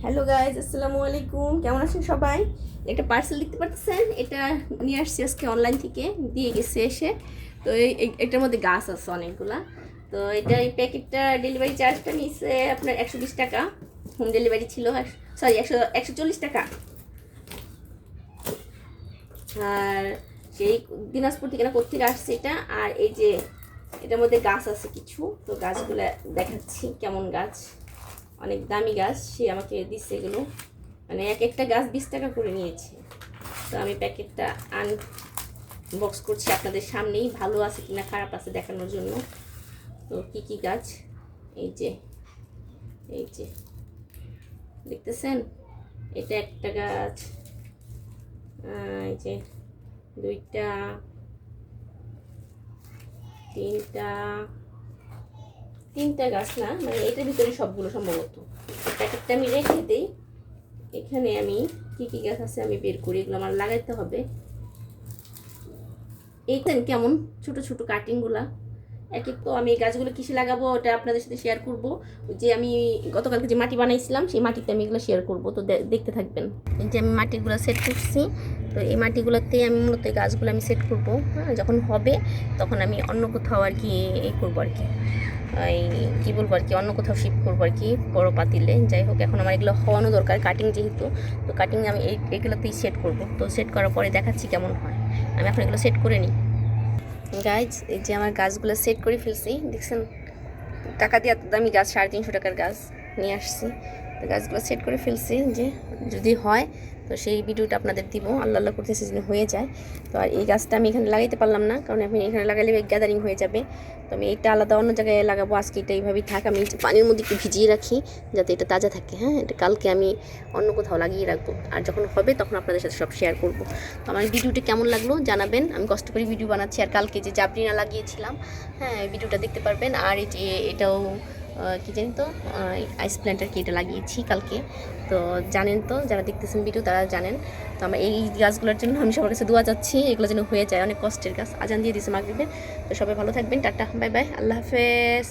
Hello guys, আসসালামু আলাইকুম। কেমন আছেন সবাই? একটা পার্সেল দেখতে পাচ্ছেন, এটা নিয়ে আসছি আজকে অনলাইন থেকে, দিয়ে গেছে এসে। তো এটার মধ্যে গাছ আছে অনেকগুলা। তো এটা এই প্যাকেটটা ডেলিভারি চার্জটা নিচ্ছে আপনার 120 টাকা। হোম ডেলিভারি ছিল, সরি 140 টাকা। আর সেই দিনাজপুর থেকে না কোথেকে আসছে এটা। আর এই যে এটার মধ্যে গাছ আছে কিছু, তো গাছগুলো দেখাচ্ছি কেমন গাছ। অনেক দামি গাছ, সে আমাকে দিচ্ছে এগুলো। মানে এক একটা গাছ 20 টাকা করে নিয়েছে। তো আমি প্যাকেটটা আনবক্স করছি আপনাদের সামনেই, ভালো আছে কিনা খারাপ আছে দেখানোর জন্য। তো কি কি গাছ, এই যে এই যে দেখতেছেন, এটা একটা গাছ, এই যে দুইটা, তিনটা গাছ না, মানে এটার ভিতরে সবগুলো সম্ভবত। প্যাকেটটা আমি রেখে দিই, এখানে আমি কি কি গাছ আছে আমি বের করি, এগুলো আমার লাগাইতে হবে। এইখানে কেমন ছোট ছোট কাটিংগুলা, এক এক। তো আমি এই গাছগুলো কিসে লাগাবো ওটা আপনাদের সাথে শেয়ার করব। যে আমি গতকালকে যে মাটি বানাইছিলাম সেই মাটিতে আমি এগুলো শেয়ার করব, তো দেখতে থাকবেন। এই যে আমি মাটিগুলো সেট করছি, তো এই মাটিগুলোতে আমি মূলত এই গাছগুলো আমি সেট করব। হ্যাঁ, যখন হবে তখন আমি অন্য কোথাও আর কি এই করবো আর কি, এই কী বলবো আর কি, অন্য কোথাও শিফট করবো আর কি, বড়ো পাতিলে। যাই হোক, এখন আমার এগুলো হওয়ানো দরকার কাটিং যেহেতু। তো কাটিং আমি এইগুলোতেই সেট করব। তো সেট করার পরে দেখাচ্ছি কেমন হয়। আমি এখন এগুলো সেট করে নিই। গাছ, এই যে আমার গাছগুলো সেট করে ফেলছি, দেখছেন। টাকা দিয়ে এত দামি গাছ, 350 টাকার গাছ নিয়ে আসছি। তো গাছগুলো সেট করে ফেলছি, যে যদি হয় তো সেই ভিডিওটা আপনাদের দিব। আল্লাহ আল্লাহ করতেছে যদি হয়ে যায়। তো আর এই গাছটা আমি এখানে লাগাইতে পারলাম না, কারণ আমি এখানে লাগাইলে গ্যাদারিং হয়ে যাবে। তো আমি এইটা আলাদা অন্য জায়গায় লাগাবো। আজকে এটা এইভাবেই থাক, আমি পানির মধ্যে একটু ভিজিয়ে রাখি যাতে এটা তাজা থাকে। হ্যাঁ, এটা কালকে আমি অন্য কোথাও লাগিয়ে রাখবো, আর যখন হবে তখন আপনাদের সাথে সব শেয়ার করব। তো আমার ভিডিওটা কেমন লাগলো জানাবেন। আমি কষ্ট করে ভিডিও বানাচ্ছি। আর কালকে যে জাবরিনা লাগিয়েছিলাম, হ্যাঁ, ভিডিওটা দেখতে পারবেন। আর এই যে এটাও কি জানি তো, আইস প্ল্যান্টার কি, এটা লাগিয়েছি কালকে। তো জানেন, তো যারা দেখতেছেন ভিডিও তারা জানেন। তো আমার এই গাছগুলোর জন্য আমি সবার কাছে দোয়া চাচ্ছি, এগুলো যেন হয়ে যায়। অনেক কষ্টের গাছ। আজান দিয়ে দিয়েছে মাগরিবের। তো সবাই ভালো থাকবেন, টাটা, বাই বাই, আল্লাহ হাফেজ।